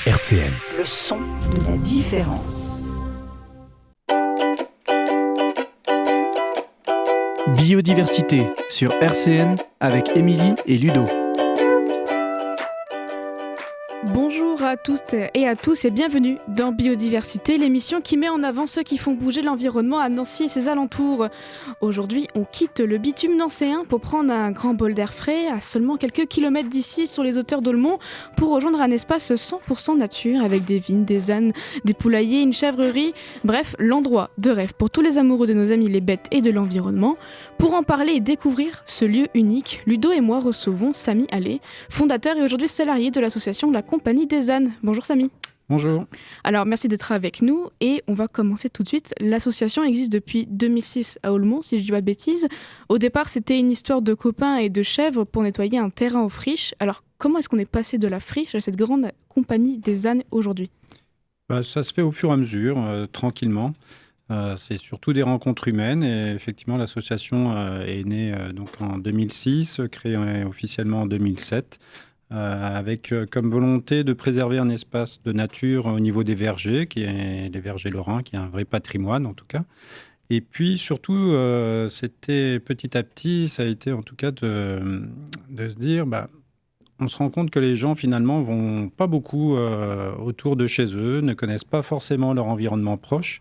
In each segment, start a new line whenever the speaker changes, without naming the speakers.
RCN.
Le son de la différence.
Biodiversité sur RCN avec Émilie et Ludo.
Bonjour à toutes et à tous et bienvenue dans Biodiversité, l'émission qui met en avant ceux qui font bouger l'environnement à Nancy et ses alentours. Aujourd'hui, on quitte le bitume nancéen pour prendre un grand bol d'air frais à seulement quelques kilomètres d'ici sur les hauteurs d'Olmont pour rejoindre un espace 100% nature avec des vignes, des ânes, des poulaillers, une chèvrerie, bref, l'endroit de rêve pour tous les amoureux de nos amis les bêtes et de l'environnement. Pour en parler et découvrir ce lieu unique, Ludo et moi recevons Samy Allais, fondateur et aujourd'hui salarié de l'association La Compagnie des ânes. Bonjour Samy.
Bonjour.
Alors merci d'être avec nous et on va commencer tout de suite. L'association existe depuis 2006 à Olmont, si je dis pas de bêtises. Au départ, c'était une histoire de copains et de chèvres pour nettoyer un terrain aux friches. Alors comment est-ce qu'on est passé de la friche à cette grande compagnie des ânes aujourd'hui ?
Ça se fait au fur et à mesure, tranquillement. C'est surtout des rencontres humaines et effectivement l'association est née donc en 2006, créée officiellement en 2007. Avec comme volonté de préserver un espace de nature au niveau des vergers, qui est les vergers lorrains, qui est un vrai patrimoine en tout cas. Et puis surtout, c'était petit à petit, ça a été en tout cas de se dire, on se rend compte que les gens finalement vont pas beaucoup autour de chez eux, ne connaissent pas forcément leur environnement proche.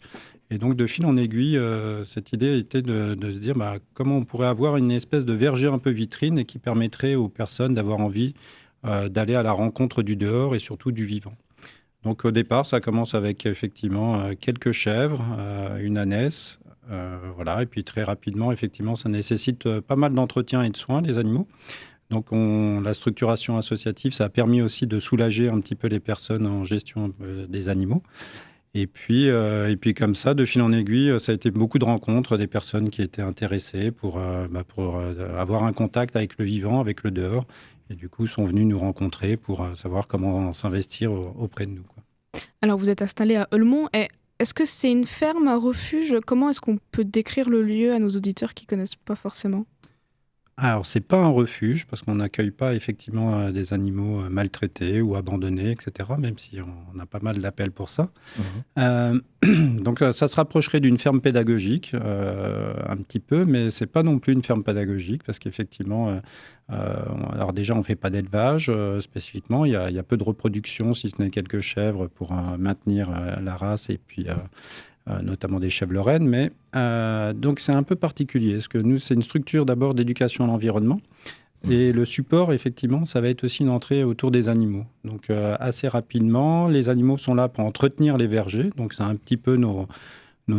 Et donc de fil en aiguille, cette idée était de se dire comment on pourrait avoir une espèce de verger un peu vitrine et qui permettrait aux personnes d'avoir envie d'aller à la rencontre du dehors et surtout du vivant. Donc au départ, ça commence avec effectivement quelques chèvres, une ânesse, voilà, et puis très rapidement, effectivement, ça nécessite pas mal d'entretien et de soins, les animaux. Donc la structuration associative, ça a permis aussi de soulager un petit peu les personnes en gestion des animaux. Et puis comme ça, de fil en aiguille, ça a été beaucoup de rencontres, des personnes qui étaient intéressées pour avoir un contact avec le vivant, avec le dehors. Et du coup, sont venus nous rencontrer pour savoir comment s'investir auprès de nous, quoi.
Alors, vous êtes installé à Olmont. Est-ce que c'est une ferme, un refuge ? Comment est-ce qu'on peut décrire le lieu à nos auditeurs qui ne connaissent pas forcément ?
Alors, c'est pas un refuge, parce qu'on n'accueille pas effectivement des animaux maltraités ou abandonnés, etc., même si on a pas mal d'appels pour ça. Donc, ça se rapprocherait d'une ferme pédagogique, un petit peu, mais c'est pas non plus une ferme pédagogique, parce qu'effectivement, alors déjà, on fait pas d'élevage spécifiquement, il y a peu de reproduction, si ce n'est quelques chèvres pour maintenir la race, et puis... notamment des chèvres lorraines, mais donc c'est un peu particulier, parce que nous, c'est une structure d'abord d'éducation à l'environnement, et le support, effectivement, ça va être aussi une entrée autour des animaux. Donc assez rapidement, les animaux sont là pour entretenir les vergers, donc c'est un petit peu nos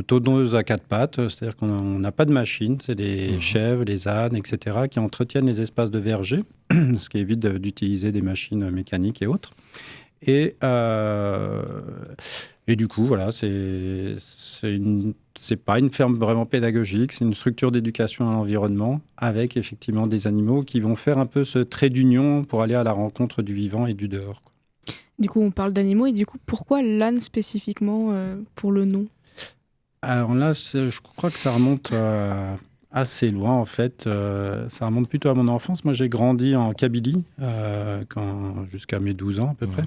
tonneuses à quatre pattes, c'est-à-dire qu'on n'a pas de machine, c'est les chèvres, les ânes, etc., qui entretiennent les espaces de verger, ce qui évite d'utiliser des machines mécaniques et autres. Et du coup, voilà, c'est pas une ferme vraiment pédagogique, c'est une structure d'éducation à l'environnement avec effectivement des animaux qui vont faire un peu ce trait d'union pour aller à la rencontre du vivant et du dehors, quoi.
Du coup, on parle d'animaux et du coup, pourquoi l'âne spécifiquement pour le nom ?
Alors là, je crois que ça remonte assez loin en fait. Ça remonte plutôt à mon enfance. Moi, j'ai grandi en Kabylie jusqu'à mes 12 ans à peu près.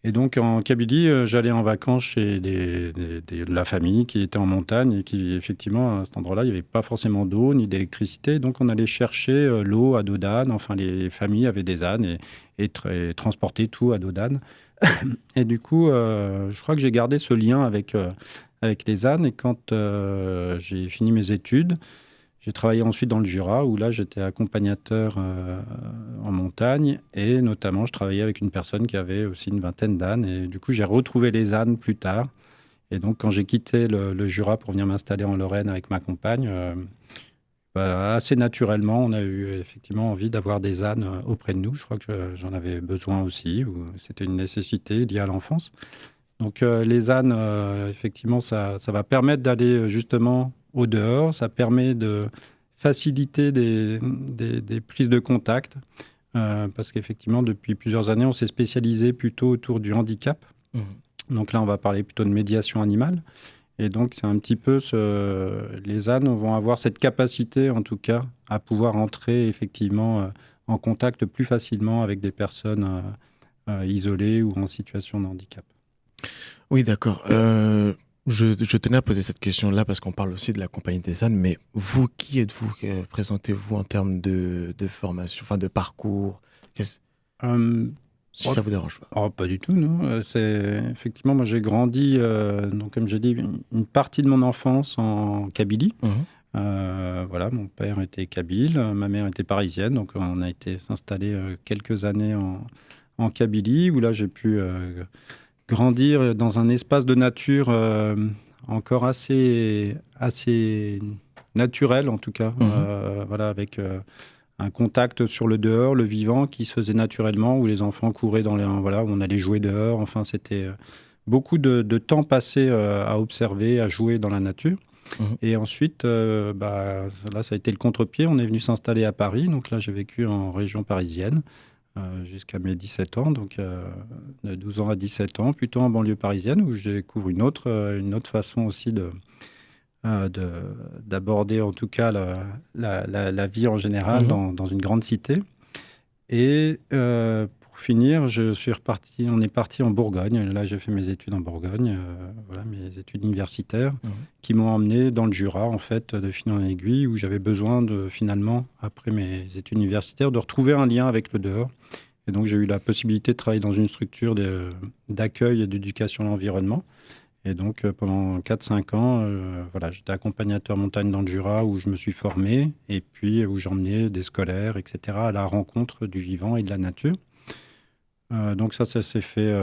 Et donc, en Kabylie, j'allais en vacances chez de la famille qui était en montagne et qui, effectivement, à cet endroit-là, il n'y avait pas forcément d'eau ni d'électricité. Donc, on allait chercher l'eau à dos d'âne. Enfin, les familles avaient des ânes et transportaient tout à dos d'âne. Et du coup, je crois que j'ai gardé ce lien avec les ânes. Et quand j'ai fini mes études, j'ai travaillé ensuite dans le Jura, où là, j'étais accompagnateur en montagne. Et notamment, je travaillais avec une personne qui avait aussi une vingtaine d'ânes. Et du coup, j'ai retrouvé les ânes plus tard. Et donc, quand j'ai quitté le Jura pour venir m'installer en Lorraine avec ma compagne, assez naturellement, on a eu effectivement envie d'avoir des ânes auprès de nous. Je crois que j'en avais besoin aussi, ou c'était une nécessité liée à l'enfance. Donc, les ânes, effectivement, ça va permettre d'aller justement au dehors, ça permet de faciliter des prises de contact, parce qu'effectivement, depuis plusieurs années, on s'est spécialisé plutôt autour du handicap. Donc là, on va parler plutôt de médiation animale. Et donc, c'est un petit peu les ânes vont avoir cette capacité, en tout cas, à pouvoir entrer effectivement en contact plus facilement avec des personnes isolés ou en situation de handicap.
Oui, d'accord. Je tenais à poser cette question-là parce qu'on parle aussi de la Compagnie des ânes, mais vous, qui êtes-vous? Présentez-vous en termes de formation, enfin de parcours, si ça vous dérange pas.
Oh, pas du tout, non. Effectivement, moi j'ai grandi, donc, comme j'ai dit, une partie de mon enfance en Kabylie. Voilà, mon père était kabyle, ma mère était parisienne, donc on a été s'installer quelques années en Kabylie, où là j'ai pu grandir dans un espace de nature encore assez naturel, en tout cas, voilà, avec un contact sur le dehors, le vivant, qui se faisait naturellement, où les enfants couraient voilà, où on allait jouer dehors. Enfin, c'était beaucoup de temps passé à observer, à jouer dans la nature. Et ensuite, là, ça a été le contre-pied. On est venu s'installer à Paris. Donc là, j'ai vécu en région parisienne jusqu'à mes 17 ans. Donc, de 12 ans à 17 ans, plutôt en banlieue parisienne, où je découvre une autre façon aussi d'aborder, en tout cas, la vie en général dans une grande cité. Et pour finir, on est parti en Bourgogne. Là, j'ai fait mes études en Bourgogne, voilà, mes études universitaires, qui m'ont emmené dans le Jura, en fait, de fil en aiguille, où j'avais besoin finalement, après mes études universitaires, de retrouver un lien avec le dehors. Et donc, j'ai eu la possibilité de travailler dans une structure d'accueil et d'éducation à l'environnement. Et donc, pendant 4-5 ans, voilà, j'étais accompagnateur montagne dans le Jura, où je me suis formé, et puis où j'emmenais des scolaires, etc., à la rencontre du vivant et de la nature. Donc ça s'est fait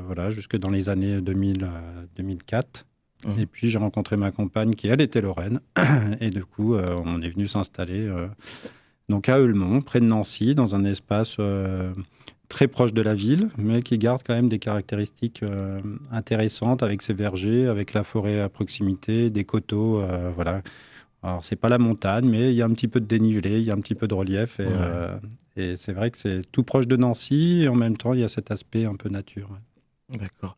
voilà, jusque dans les années 2004. Et puis, j'ai rencontré ma compagne, qui, elle, était lorraine. Et du coup, on est venu s'installer donc à Eulmont, près de Nancy, dans un espace très proche de la ville, mais qui garde quand même des caractéristiques intéressantes, avec ses vergers, avec la forêt à proximité, des coteaux, voilà. Alors, c'est pas la montagne, mais il y a un petit peu de dénivelé, il y a un petit peu de relief. Et c'est vrai que c'est tout proche de Nancy, et en même temps, il y a cet aspect un peu nature.
D'accord.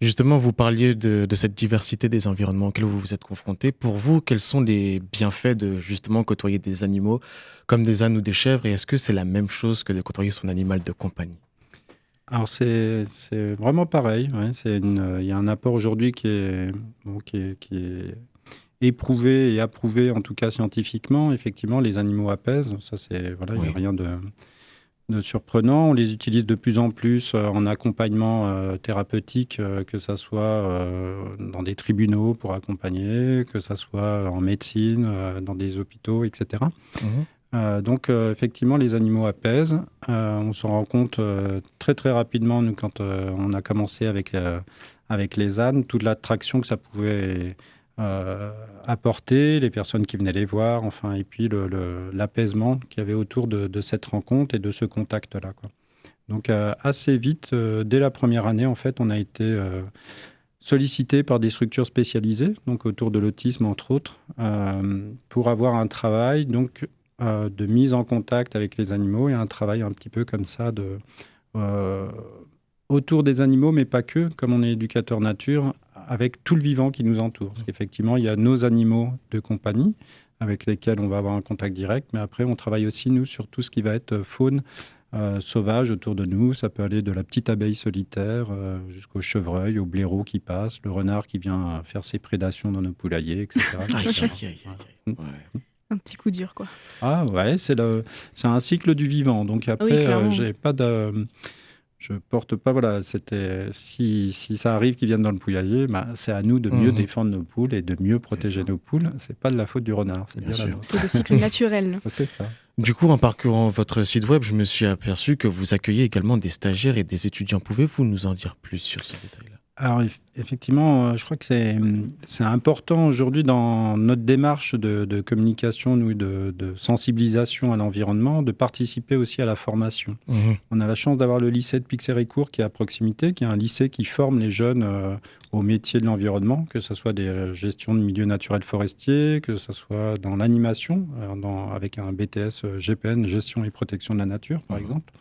Justement, vous parliez de cette diversité des environnements auxquels vous vous êtes confrontés. Pour vous, quels sont les bienfaits de justement côtoyer des animaux comme des ânes ou des chèvres? Et est-ce que c'est la même chose que de côtoyer son animal de compagnie?
Alors, c'est vraiment pareil. Ouais. Il y a un apport aujourd'hui qui est éprouvé et approuvé, en tout cas scientifiquement. Effectivement, les animaux apaisent. Ça, voilà, il n'y a rien de surprenant. On les utilise de plus en plus en accompagnement thérapeutique, que ça soit dans des tribunaux pour accompagner, que ça soit en médecine, dans des hôpitaux, etc. Donc, effectivement, les animaux apaisent. On s'en rend compte très, très rapidement, nous, quand on a commencé avec les ânes, toute l'attraction que ça pouvait apporter, les personnes qui venaient les voir, enfin, et puis l'apaisement qu'il y avait autour de cette rencontre et de ce contact-là, quoi. Donc, assez vite, dès la première année, en fait, on a été sollicité par des structures spécialisées, donc autour de l'autisme, entre autres, pour avoir un travail donc, de mise en contact avec les animaux, et un travail un petit peu comme ça autour des animaux, mais pas que, comme on est éducateur nature, avec tout le vivant qui nous entoure. Parce qu'effectivement, il y a nos animaux de compagnie avec lesquels on va avoir un contact direct, mais après, on travaille aussi, nous, sur tout ce qui va être faune sauvage autour de nous. Ça peut aller de la petite abeille solitaire jusqu'au chevreuil, au blaireau qui passe, le renard qui vient faire ses prédations dans nos poulaillers, etc.
Ouais.
Un petit coup dur, quoi.
Ah ouais, c'est un cycle du vivant. Donc après, j'ai pas de... Je porte pas, voilà, si ça arrive qu'ils viennent dans le poulailler, c'est à nous de mieux défendre nos poules et de mieux protéger nos poules. C'est pas de la faute du renard, c'est bien la nôtre.
C'est le cycle naturel.
C'est ça.
Du coup, en parcourant votre site web, je me suis aperçu que vous accueillez également des stagiaires et des étudiants. Pouvez-vous nous en dire plus sur ce détail-là?
Alors, effectivement, je crois que c'est important aujourd'hui dans notre démarche de communication, nous, de sensibilisation à l'environnement, de participer aussi à la formation. On a la chance d'avoir le lycée de Pixérécourt qui est à proximité, qui est un lycée qui forme les jeunes au métier de l'environnement, que ce soit des gestions de milieux naturels forestiers, que ce soit dans l'animation, avec un BTS GPN, gestion et protection de la nature, par exemple.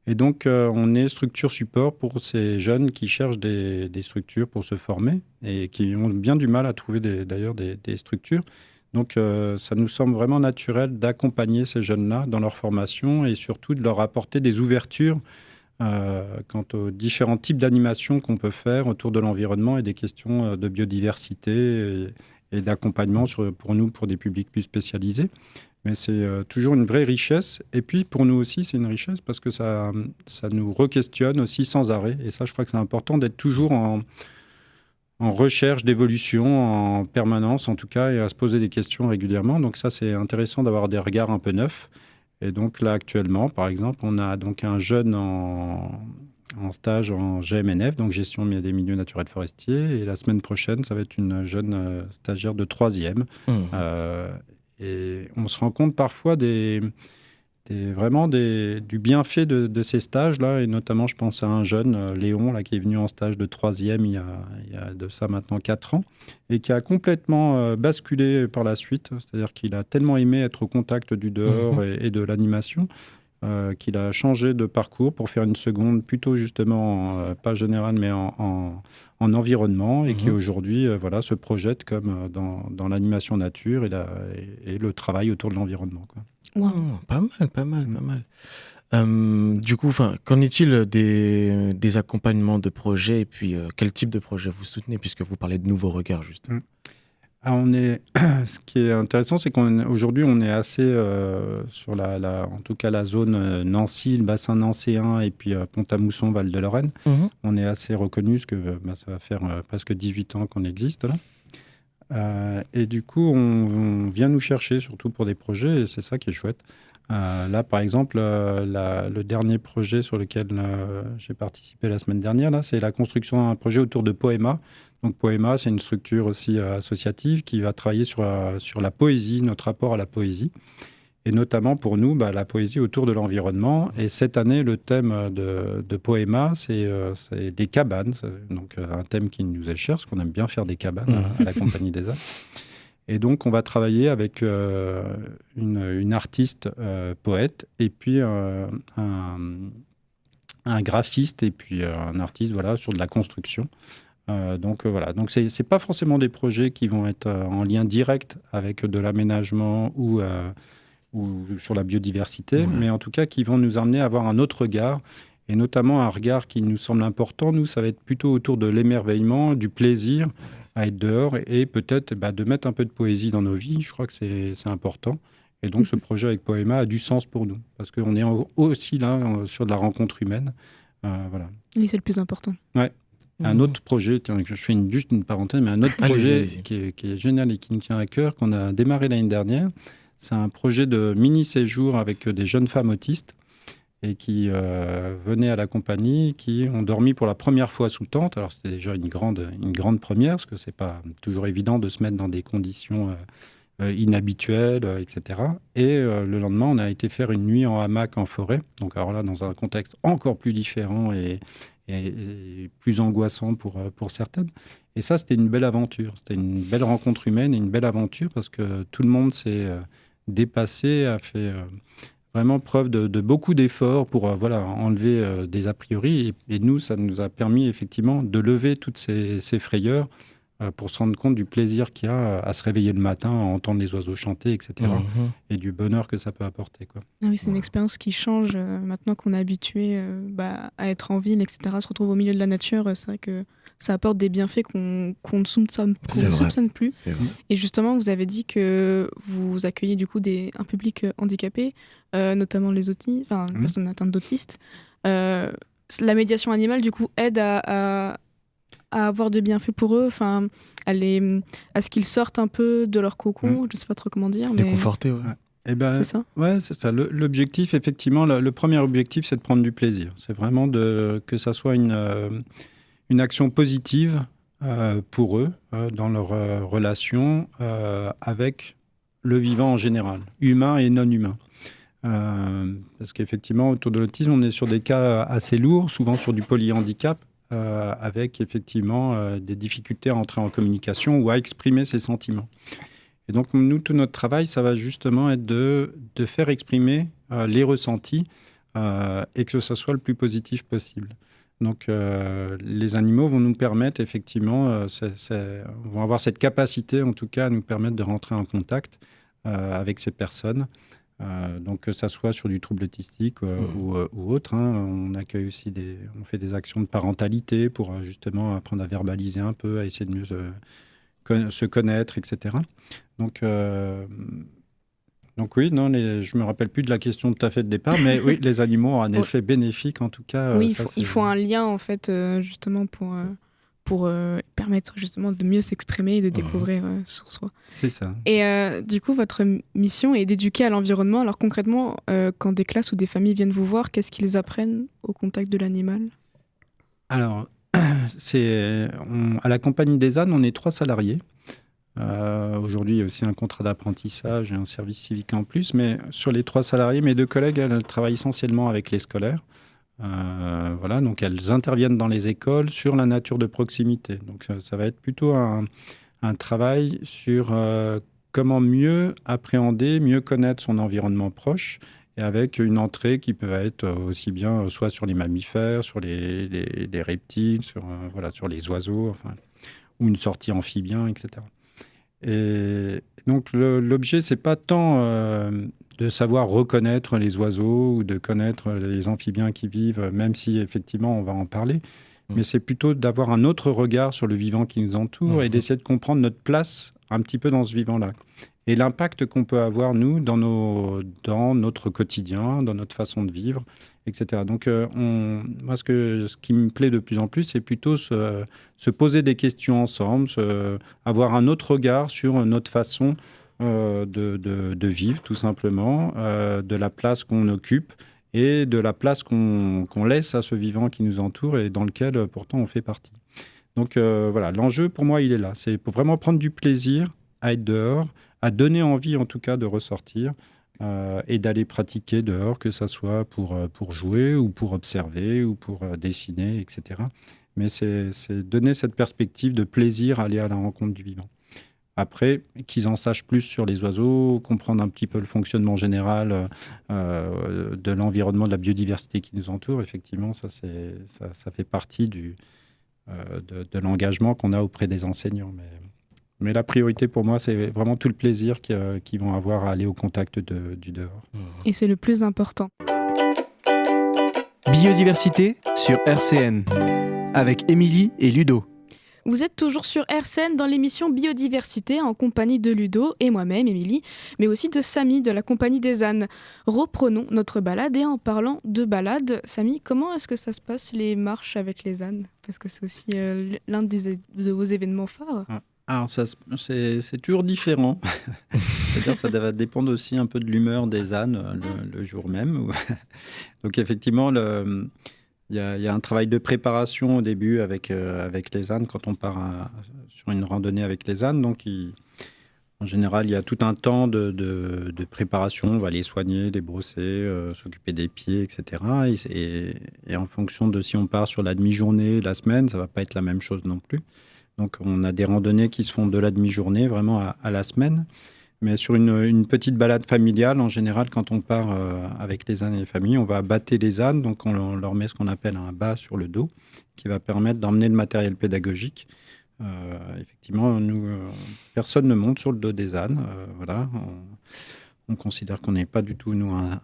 Et donc, on est structure support pour ces jeunes qui cherchent des structures pour se former et qui ont bien du mal à trouver d'ailleurs des structures. Donc, ça nous semble vraiment naturel d'accompagner ces jeunes-là dans leur formation et surtout de leur apporter des ouvertures quant aux différents types d'animations qu'on peut faire autour de l'environnement et des questions de biodiversité et d'accompagnement pour nous, pour des publics plus spécialisés. Mais c'est toujours une vraie richesse. Et puis, pour nous aussi, c'est une richesse parce que ça nous re-questionne aussi sans arrêt. Et ça, je crois que c'est important d'être toujours en recherche d'évolution en permanence, en tout cas, et à se poser des questions régulièrement. Donc ça, c'est intéressant d'avoir des regards un peu neufs. Et donc là, actuellement, par exemple, on a donc un jeune en stage en GMNF, donc gestion des milieux naturels forestiers. Et la semaine prochaine, ça va être une jeune stagiaire de 3e. Et on se rend compte parfois vraiment du bienfait de ces stages-là. Et notamment, je pense à un jeune, Léon, là, qui est venu en stage de 3e il y a de ça maintenant 4 ans, et qui a complètement basculé par la suite. C'est-à-dire qu'il a tellement aimé être au contact du dehors et de l'animation qu'il a changé de parcours pour faire une seconde plutôt justement, pas générale, mais en environnement, et qui aujourd'hui se projette comme dans l'animation nature et le travail autour de l'environnement, quoi.
Wow. Pas mal. Du coup, qu'en est-il des accompagnements de projets et puis quel type de projet vous soutenez, puisque vous parlez de nouveaux regards, justement.
Ce qui est intéressant, c'est qu'aujourd'hui, on est assez sur en tout cas la zone Nancy, le bassin nancéen, et puis Pont-à-Mousson, Val-de-Lorraine. On est assez reconnu, parce que ça va faire presque 18 ans qu'on existe là. Et du coup, on vient nous chercher, surtout pour des projets, et c'est ça qui est chouette. Là, par exemple, le dernier projet sur lequel j'ai participé la semaine dernière, là, c'est la construction d'un projet autour de Poema. Donc Poema, c'est une structure aussi associative qui va travailler sur la poésie, notre rapport à la poésie. Et notamment pour nous, la poésie autour de l'environnement. Et cette année, le thème de Poema, c'est des cabanes. Donc un thème qui nous est cher, parce qu'on aime bien faire des cabanes à la Compagnie des Arts. Et donc, on va travailler avec une artiste poète, et puis un graphiste, et puis un artiste sur de la construction. Donc, c'est pas forcément des projets qui vont être en lien direct avec de l'aménagement ou sur la biodiversité, mais en tout cas qui vont nous amener à avoir un autre regard, et notamment un regard qui nous semble important. Nous, ça va être plutôt autour de l'émerveillement, du plaisir à être dehors, et peut-être de mettre un peu de poésie dans nos vies. Je crois que c'est important. Et donc, ce projet avec Poema a du sens pour nous, parce qu'on est aussi là sur de la rencontre humaine. Voilà.
Oui, c'est le plus important.
Ouais. Un autre projet, je fais juste une parenthèse, mais un autre projet qui est génial et qui nous tient à cœur, qu'on a démarré l'année dernière, c'est un projet de mini-séjour avec des jeunes femmes autistes, et qui venaient à la compagnie, qui ont dormi pour la première fois sous tente. Alors, c'était déjà une grande première, parce que c'est pas toujours évident de se mettre dans des conditions inhabituelles, etc. Et le lendemain, on a été faire une nuit en hamac en forêt. Donc, alors là, dans un contexte encore plus différent et plus angoissant pour certaines. Et ça, c'était une belle aventure. C'était une belle rencontre humaine et une belle aventure, parce que tout le monde s'est dépassé, a fait... vraiment preuve de beaucoup d'efforts pour enlever des a priori. Et nous, ça nous a permis effectivement de lever toutes ces frayeurs pour se rendre compte du plaisir qu'il y a à se réveiller le matin, à entendre les oiseaux chanter, etc. Et du bonheur que ça peut apporter, quoi.
Ah oui, c'est une expérience qui change maintenant qu'on est habitué à être en ville, etc., se retrouver au milieu de la nature. C'est vrai que ça apporte des bienfaits qu'on ne soupçonne plus. Et justement, vous avez dit que vous accueillez du coup un public handicapé, notamment les personnes atteintes d'autistes. La médiation animale, du coup, aide à avoir des bienfaits pour eux, à ce qu'ils sortent un peu de leur cocon, je ne sais pas trop comment dire.
Les conforter, ouais.
C'est ça.
Ouais, c'est ça. L'objectif, effectivement, le premier objectif, c'est de prendre du plaisir. C'est vraiment que ça soit une action positive pour eux, dans leur relation avec le vivant en général, humain et non humain. Parce qu'effectivement, autour de l'autisme, on est sur des cas assez lourds, souvent sur du polyhandicap, avec effectivement des difficultés à entrer en communication ou à exprimer ses sentiments. Et donc, nous, tout notre travail, ça va justement être de faire exprimer les ressentis et que ça soit le plus positif possible. Donc, les animaux vont nous permettre, effectivement, vont avoir cette capacité, en tout cas, à nous permettre de rentrer en contact avec ces personnes Donc que ça soit sur du trouble autistique ou autre. On accueille aussi on fait des actions de parentalité pour justement apprendre à verbaliser un peu, à essayer de mieux se connaître, etc. Donc oui, non, je me rappelle plus de la question tout à fait de départ, mais oui, les animaux ont un effet bénéfique en tout cas.
Oui, il faut un lien en fait justement pour permettre justement de mieux s'exprimer et de découvrir sur soi.
C'est ça.
Et du coup, votre mission est d'éduquer à l'environnement. Alors concrètement, quand des classes ou des familles viennent vous voir, qu'est-ce qu'ils apprennent au contact de l'animal ?
Alors, à la compagnie des ânes, on est 3 salariés. Aujourd'hui, il y a aussi un contrat d'apprentissage et un service civique en plus. Mais sur les 3 salariés, mes 2 collègues, elles travaillent essentiellement avec les scolaires. Voilà, donc elles interviennent dans les écoles sur la nature de proximité. Donc ça va être plutôt un travail sur comment mieux appréhender, mieux connaître son environnement proche, et avec une entrée qui peut être aussi bien soit sur les mammifères, sur les reptiles, sur les oiseaux, enfin, ou une sortie amphibien, etc. Et donc l'objet, c'est pas tant de savoir reconnaître les oiseaux ou de connaître les amphibiens qui vivent, même si effectivement on va en parler, mais c'est plutôt d'avoir un autre regard sur le vivant qui nous entoure et d'essayer de comprendre notre place un petit peu dans ce vivant-là. Et l'impact qu'on peut avoir, nous, dans notre quotidien, dans notre façon de vivre, etc. Donc, moi, ce qui me plaît de plus en plus, c'est plutôt se poser des questions ensemble, avoir un autre regard sur notre façon de vivre, tout simplement, de la place qu'on occupe et de la place qu'on laisse à ce vivant qui nous entoure et dans lequel, pourtant, on fait partie. Donc, voilà, l'enjeu, pour moi, il est là. C'est pour vraiment prendre du plaisir à être dehors, à donner envie, en tout cas, de ressortir et d'aller pratiquer dehors, que ça soit pour jouer ou pour observer ou pour dessiner, etc. Mais c'est donner cette perspective de plaisir à aller à la rencontre du vivant. Après, qu'ils en sachent plus sur les oiseaux, comprendre un petit peu le fonctionnement général de l'environnement, de la biodiversité qui nous entoure, effectivement, ça fait partie de l'engagement qu'on a auprès des enseignants. Mais la priorité pour moi, c'est vraiment tout le plaisir qu'ils vont avoir à aller au contact du dehors.
Et c'est le plus important.
Biodiversité sur RCN, avec Émilie et Ludo.
Vous êtes toujours sur RCN dans l'émission Biodiversité en compagnie de Ludo et moi-même, Émilie, mais aussi de Samy de la compagnie des ânes. Reprenons notre balade et en parlant de balade, Samy, comment est-ce que ça se passe les marches avec les ânes ? Parce que c'est aussi l'un de vos événements phares.
Alors, c'est toujours différent. C'est-à-dire ça va dépendre aussi un peu de l'humeur des ânes le jour même. Donc, effectivement, il y a un travail de préparation au début avec les ânes quand on part sur une randonnée avec les ânes. Donc, en général, il y a tout un temps de préparation. On va les soigner, les brosser, s'occuper des pieds, etc. Et en fonction de si on part sur la demi-journée, la semaine, ça ne va pas être la même chose non plus. Donc, on a des randonnées qui se font de la demi-journée, vraiment à la semaine. Mais sur une petite balade familiale, en général, quand on part avec les ânes et les familles, on va bâter les ânes. Donc, on leur met ce qu'on appelle un bât sur le dos, qui va permettre d'emmener le matériel pédagogique. Effectivement, nous, personne ne monte sur le dos des ânes. Voilà. On considère qu'on n'est pas du tout, nous, un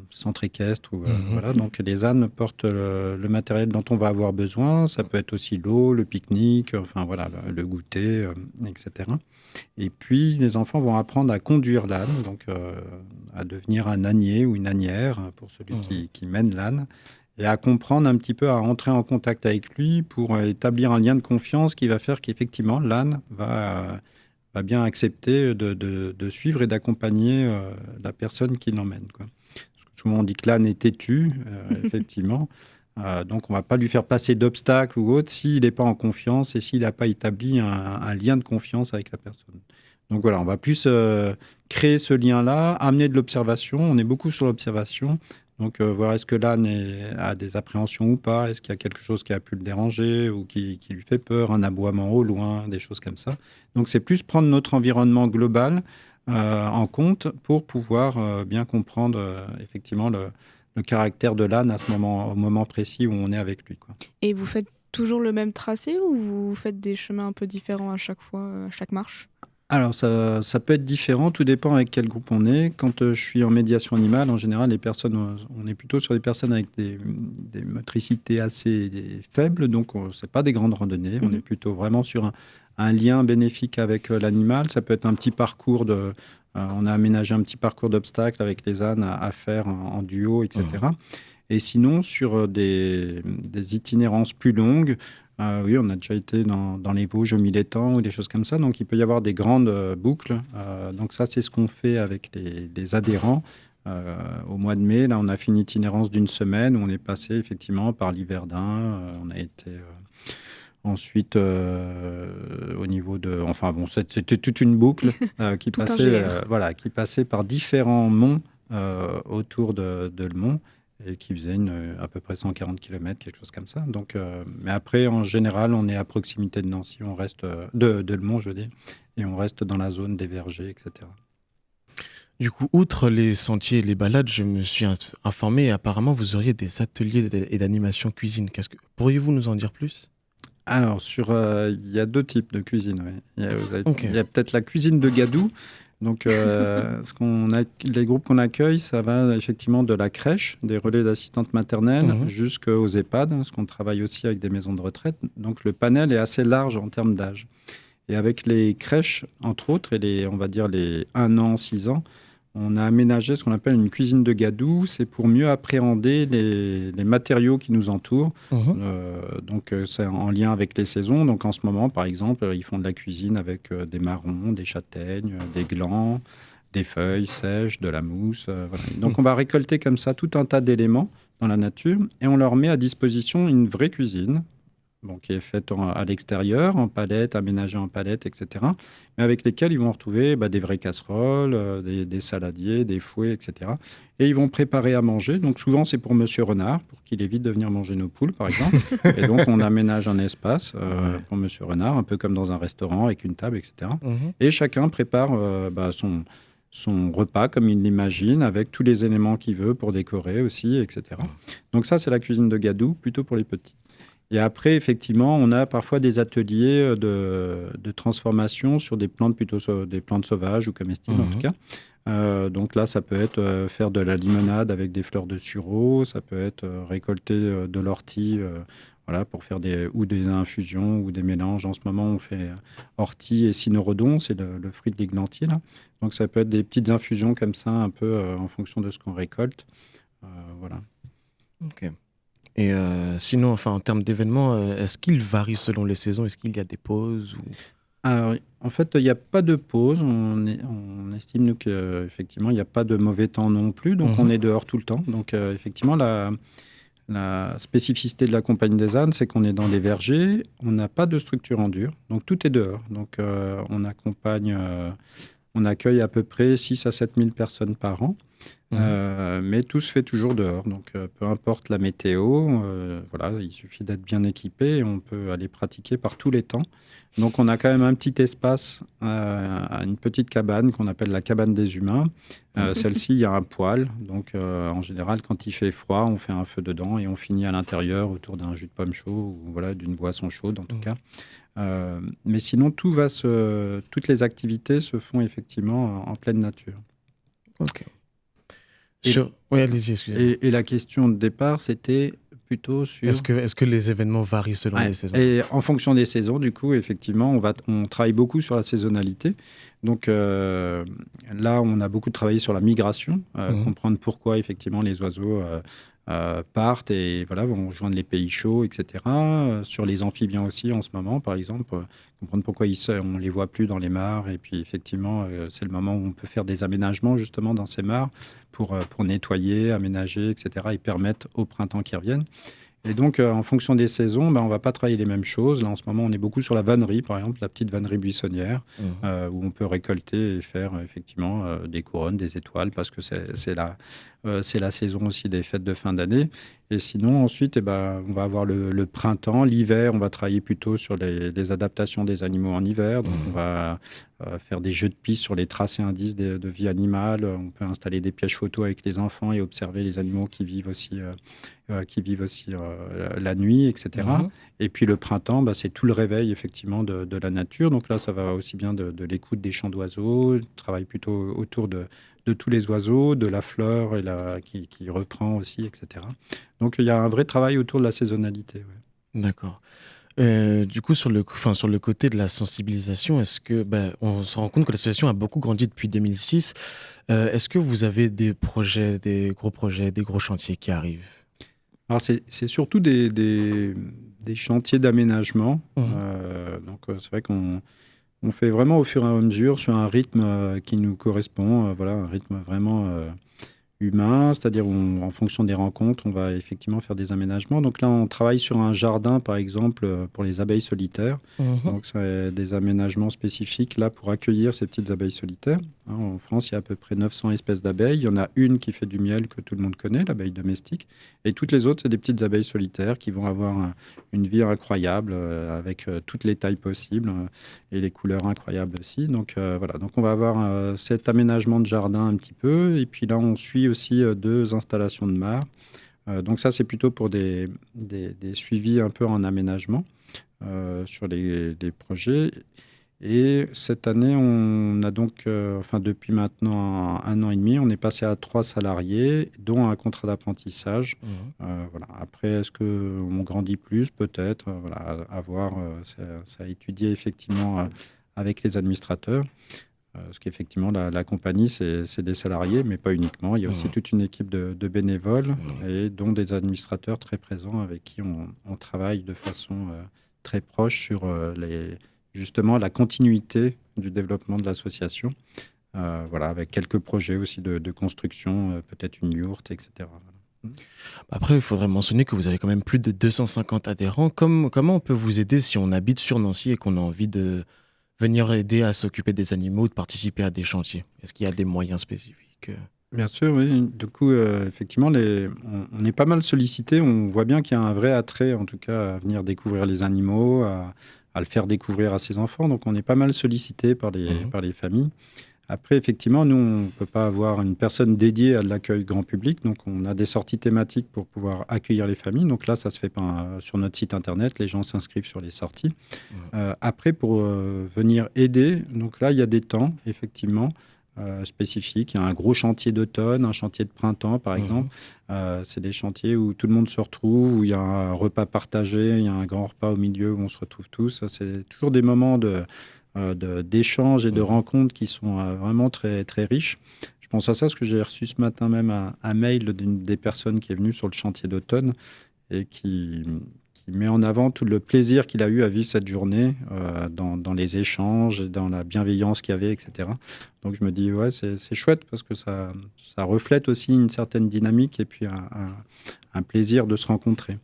centre équestre. Voilà. Donc, les ânes portent le matériel dont on va avoir besoin. Ça peut être aussi l'eau, le pique-nique, enfin, voilà, le goûter, etc. Et puis, les enfants vont apprendre à conduire l'âne, donc à devenir un ânier ou une ânière pour celui qui mène l'âne, et à comprendre un petit peu, à entrer en contact avec lui pour établir un lien de confiance qui va faire qu'effectivement, l'âne va bien accepter de suivre et d'accompagner la personne qui l'emmène, quoi. Parce que souvent, on dit que l'âne est têtu, effectivement. Donc, on ne va pas lui faire passer d'obstacles ou autre s'il n'est pas en confiance et s'il n'a pas établi un lien de confiance avec la personne. Donc, voilà, on va plus créer ce lien-là, amener de l'observation. On est beaucoup sur l'observation. Donc, voir est-ce que l'âne a des appréhensions ou pas, est-ce qu'il y a quelque chose qui a pu le déranger ou qui lui fait peur, un aboiement au loin, des choses comme ça. Donc, c'est plus prendre notre environnement global en compte pour pouvoir bien comprendre effectivement le caractère de l'âne au moment précis où on est avec lui, quoi.
Et vous faites toujours le même tracé ou vous faites des chemins un peu différents à chaque fois, à chaque marche ?
Alors, ça peut être différent, tout dépend avec quel groupe on est. Quand je suis en médiation animale, en général, on est plutôt sur des personnes avec des motricités assez faibles, donc ce n'est pas des grandes randonnées. On est plutôt vraiment sur un lien bénéfique avec l'animal. Ça peut être un petit parcours on a aménagé un petit parcours d'obstacles avec les ânes à faire en duo, etc. Et sinon, sur des itinérances plus longues, oui, on a déjà été dans les Vosges au Mille-Étangs ou des choses comme ça. Donc, il peut y avoir des grandes boucles. Donc, ça, c'est ce qu'on fait avec les adhérents. Au mois de mai, là, on a fait une itinérance d'une semaine où on est passé effectivement par l'Yverdun. On a été ensuite au niveau de... Enfin, bon, c'était toute une boucle qui passait par différents monts autour de Le Mont, et qui faisait à peu près 140 km, quelque chose comme ça. Donc, mais après, en général, on est à proximité de Nancy, on reste de Le Mont, je veux dire, et on reste dans la zone des vergers, etc.
Du coup, outre les sentiers et les balades, je me suis informé et apparemment vous auriez des ateliers et d'animation cuisine. Pourriez-vous nous en dire plus?
Alors, il y a 2 types de cuisine. Ouais.
Ok.
Il y a peut-être la cuisine de Gadou. Donc, les groupes qu'on accueille, ça va effectivement de la crèche, des relais d'assistantes maternelles, jusqu'aux EHPAD, parce qu'on travaille aussi avec des maisons de retraite. Donc, le panel est assez large en termes d'âge. Et avec les crèches, entre autres, et on va dire les 1 an, 6 ans, on a aménagé ce qu'on appelle une cuisine de Gadou. C'est pour mieux appréhender les matériaux qui nous entourent. Donc, c'est en lien avec les saisons. Donc, en ce moment, par exemple, ils font de la cuisine avec des marrons, des châtaignes, des glands, des feuilles sèches, de la mousse. Voilà. Donc, on va récolter comme ça tout un tas d'éléments dans la nature et on leur met à disposition une vraie cuisine. Bon, qui est faite à l'extérieur, en palette, aménagée en palette, etc. Mais avec lesquels ils vont retrouver des vraies casseroles, des saladiers, des fouets, etc. Et ils vont préparer à manger. Donc souvent, c'est pour Monsieur Renard, pour qu'il évite de venir manger nos poules, par exemple. Et donc, on aménage un espace pour Monsieur Renard, un peu comme dans un restaurant, avec une table, etc. Et chacun prépare son repas comme il l'imagine, avec tous les éléments qu'il veut pour décorer aussi, etc. Donc ça, c'est la cuisine de Gadou, plutôt pour les petits. Et après, effectivement, on a parfois des ateliers de transformation sur des plantes des plantes sauvages ou comestibles en tout cas. Donc là, ça peut être faire de la limonade avec des fleurs de sureau, ça peut être récolter de l'ortie pour faire des infusions ou des mélanges. En ce moment, on fait ortie et cynorhodon, c'est le fruit de l'églantier, là. Donc ça peut être des petites infusions comme ça, un peu en fonction de ce qu'on récolte. Voilà.
Ok. Et sinon, en termes d'événements, est-ce qu'ils varient selon les saisons? Est-ce qu'il y a des pauses
Alors, en fait, il n'y a pas de pause. On estime, nous, qu'effectivement, il n'y a pas de mauvais temps non plus. Donc, on est dehors tout le temps. Donc, effectivement, la spécificité de la Compagnie des ânes, c'est qu'on est dans les vergers. On n'a pas de structure en dur. Donc, tout est dehors. Donc, on accueille à peu près 6 à 7 000 personnes par an. Mais tout se fait toujours dehors, donc peu importe la météo, il suffit d'être bien équipé et on peut aller pratiquer par tous les temps. Donc on a quand même un petit espace, une petite cabane qu'on appelle la cabane des humains. Celle-ci, il y a un poêle, donc en général quand il fait froid, on fait un feu dedans et on finit à l'intérieur autour d'un jus de pomme chaud ou d'une boisson chaude en tout cas. Mais sinon, toutes les activités se font effectivement en pleine nature.
Ok. Oui, allez-y, excusez-moi.
Et la question de départ, c'était plutôt sur...
Est-ce que les événements varient selon les saisons?
Et en fonction des saisons, du coup, effectivement, on travaille beaucoup sur la saisonnalité. Donc là, on a beaucoup travaillé sur la migration, comprendre pourquoi, effectivement, les oiseaux partent et vont rejoindre les pays chauds, etc. Sur les amphibiens aussi, en ce moment, par exemple, comprendre pourquoi on ne les voit plus dans les mares. Et puis, effectivement, c'est le moment où on peut faire des aménagements, justement, dans ces mares pour nettoyer, aménager, etc. et permettre au printemps qu'ils reviennent. Et donc, en fonction des saisons, on ne va pas travailler les mêmes choses. Là, en ce moment, on est beaucoup sur la vannerie, par exemple, la petite vannerie buissonnière, où on peut récolter et faire effectivement des couronnes, des étoiles, parce que c'est la saison aussi des fêtes de fin d'année. Et sinon, ensuite, on va avoir le printemps. L'hiver, on va travailler plutôt sur les adaptations des animaux en hiver. Donc, on va faire des jeux de pistes sur les traces et indices de vie animale. On peut installer des pièges photos avec les enfants et observer les animaux qui vivent aussi la nuit, etc. Et puis le printemps, c'est tout le réveil effectivement de la nature. Donc là, ça va aussi bien de l'écoute des chants d'oiseaux, travail plutôt autour de tous les oiseaux, de la fleur qui reprend aussi, etc. Donc il y a un vrai travail autour de la saisonnalité. Ouais.
D'accord. Du coup, sur le côté de la sensibilisation, est-ce que on se rend compte que l'association a beaucoup grandi depuis 2006. Est-ce que vous avez des gros projets, des gros chantiers qui arrivent?
Alors c'est surtout des chantiers d'aménagement. Donc c'est vrai qu'on fait vraiment au fur et à mesure sur un rythme qui nous correspond. Voilà, un rythme vraiment humain, c'est-à-dire en fonction des rencontres, on va effectivement faire des aménagements. Donc là, on travaille sur un jardin, par exemple, pour les abeilles solitaires. Donc c'est des aménagements spécifiques là pour accueillir ces petites abeilles solitaires. En France, il y a à peu près 900 espèces d'abeilles. Il y en a une qui fait du miel que tout le monde connaît, l'abeille domestique. Et toutes les autres, c'est des petites abeilles solitaires qui vont avoir une vie incroyable avec toutes les tailles possibles et les couleurs incroyables aussi. Donc voilà, donc on va avoir cet aménagement de jardin un petit peu. Et puis là, on suit aussi 2 installations de mares. Donc ça, c'est plutôt pour des suivis un peu en aménagement sur les projets. Et cette année, on a donc, depuis maintenant 1 an et demi, on est passé à 3 salariés, dont un contrat d'apprentissage. Voilà. Après, est-ce qu'on grandit plus? Peut-être. Voilà, à voir. Ça a étudié effectivement avec les administrateurs. Parce qu'effectivement, la compagnie, c'est des salariés, mais pas uniquement. Il y a aussi toute une équipe de bénévoles, et dont des administrateurs très présents avec qui on travaille de façon très proche sur justement la continuité du développement de l'association. Voilà, avec quelques projets aussi de construction, peut-être une yourte, etc. Voilà.
Après, il faudrait mentionner que vous avez quand même plus de 250 adhérents. Comment on peut vous aider si on habite sur Nancy et qu'on a envie de venir aider à s'occuper des animaux, de participer à des chantiers? Est-ce qu'il y a des moyens spécifiques?
Bien sûr, oui. Du coup, effectivement, on est pas mal sollicité. On voit bien qu'il y a un vrai attrait, en tout cas, à venir découvrir les animaux, à le faire découvrir à ses enfants. Donc, on est pas mal sollicité par les familles. Après, effectivement, nous, on ne peut pas avoir une personne dédiée à l'accueil grand public. Donc, on a des sorties thématiques pour pouvoir accueillir les familles. Donc là, ça se fait sur notre site internet. Les gens s'inscrivent sur les sorties. Après, pour venir aider, donc là, il y a des temps, effectivement, spécifiques. Il y a un gros chantier d'automne, un chantier de printemps, par exemple. C'est des chantiers où tout le monde se retrouve, où il y a un repas partagé, il y a un grand repas au milieu où on se retrouve tous. Ça, c'est toujours des moments d'échanges et de rencontres qui sont vraiment très, très riches. Je pense à ça parce que j'ai reçu ce matin même un mail d'une des personnes qui est venue sur le chantier d'automne et qui met en avant tout le plaisir qu'il a eu à vivre cette journée dans les échanges, dans la bienveillance qu'il y avait, etc. Donc je me dis, ouais, c'est chouette parce que ça reflète aussi une certaine dynamique et puis un plaisir de se rencontrer.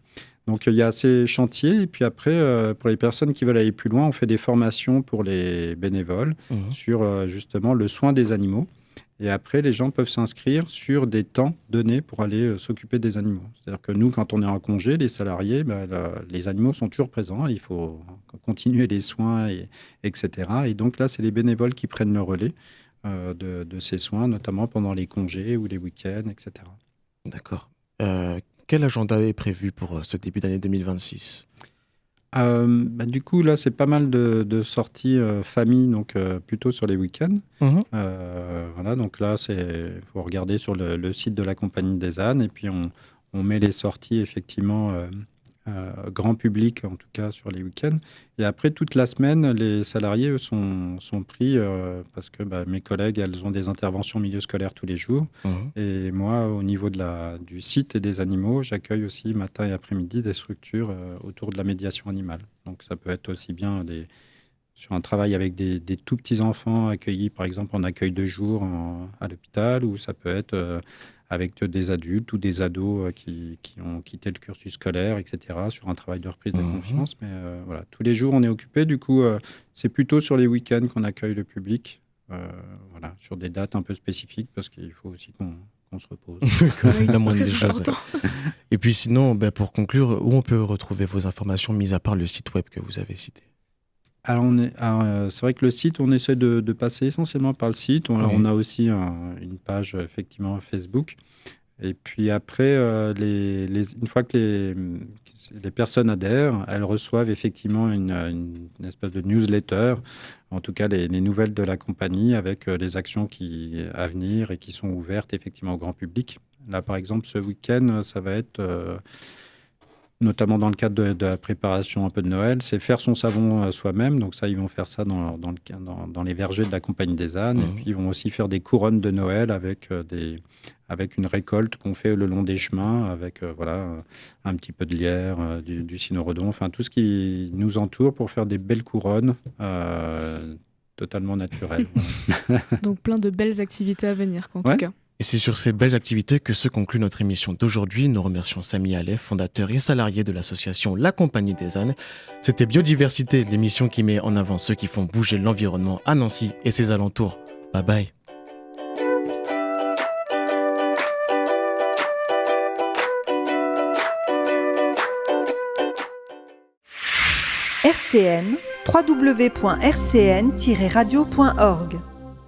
Donc, il y a ces chantiers. Et puis après, pour les personnes qui veulent aller plus loin, on fait des formations pour les bénévoles sur justement le soin des animaux. Et après, les gens peuvent s'inscrire sur des temps donnés pour aller s'occuper des animaux. C'est-à-dire que nous, quand on est en congé, les salariés, les animaux sont toujours présents. Il faut continuer les soins, etc. Et donc là, c'est les bénévoles qui prennent le relais de ces soins, notamment pendant les congés ou les week-ends, etc.
D'accord. Quel agenda est prévu pour ce début d'année 2026 ?
Du coup, là, c'est pas mal de sorties famille, donc plutôt sur les week-ends. Voilà, donc là, il faut regarder sur le site de la Compagnie des ânes, et puis on met les sorties, effectivement, grand public, en tout cas, sur les week-ends. Et après, toute la semaine, les salariés, eux, sont pris parce que mes collègues, elles ont des interventions milieu scolaire tous les jours. Et moi, au niveau du site et des animaux, j'accueille aussi matin et après-midi des structures autour de la médiation animale. Donc, ça peut être aussi bien sur un travail avec des tout petits enfants accueillis, par exemple, en accueil de jour à l'hôpital, ou ça peut être avec des adultes ou des ados qui ont quitté le cursus scolaire, etc., sur un travail de reprise de confiance. Mais voilà, tous les jours, on est occupé. Du coup, c'est plutôt sur les week-ends qu'on accueille le public, voilà, sur des dates un peu spécifiques, parce qu'il faut aussi qu'on se repose.
La moindre des choses. Ouais. Et puis sinon, pour conclure, où on peut retrouver vos informations, mis à part le site web que vous avez cité ?
Alors, c'est vrai que le site, on essaie de passer essentiellement par le site. On a aussi une page, effectivement, Facebook. Et puis après, une fois que les personnes adhèrent, elles reçoivent effectivement une espèce de newsletter, en tout cas les nouvelles de la compagnie avec les actions à venir et qui sont ouvertes effectivement au grand public. Là, par exemple, ce week-end, ça va être... notamment dans le cadre de la préparation un peu de Noël, c'est faire son savon soi-même. Donc ça, ils vont faire ça dans les vergers de la Compagnie des Ânes. Et puis, ils vont aussi faire des couronnes de Noël avec une récolte qu'on fait le long des chemins, avec un petit peu de lierre, du cynorhodon, enfin tout ce qui nous entoure pour faire des belles couronnes totalement naturelles.
Donc plein de belles activités à venir, en tout cas.
Et c'est sur ces belles activités que se conclut notre émission d'aujourd'hui. Nous remercions Samy Allais, fondateur et salarié de l'association La Compagnie des Ânes. C'était Biodiversité, l'émission qui met en avant ceux qui font bouger l'environnement à Nancy et ses alentours. Bye bye.
RCN, www.rcn-radio.org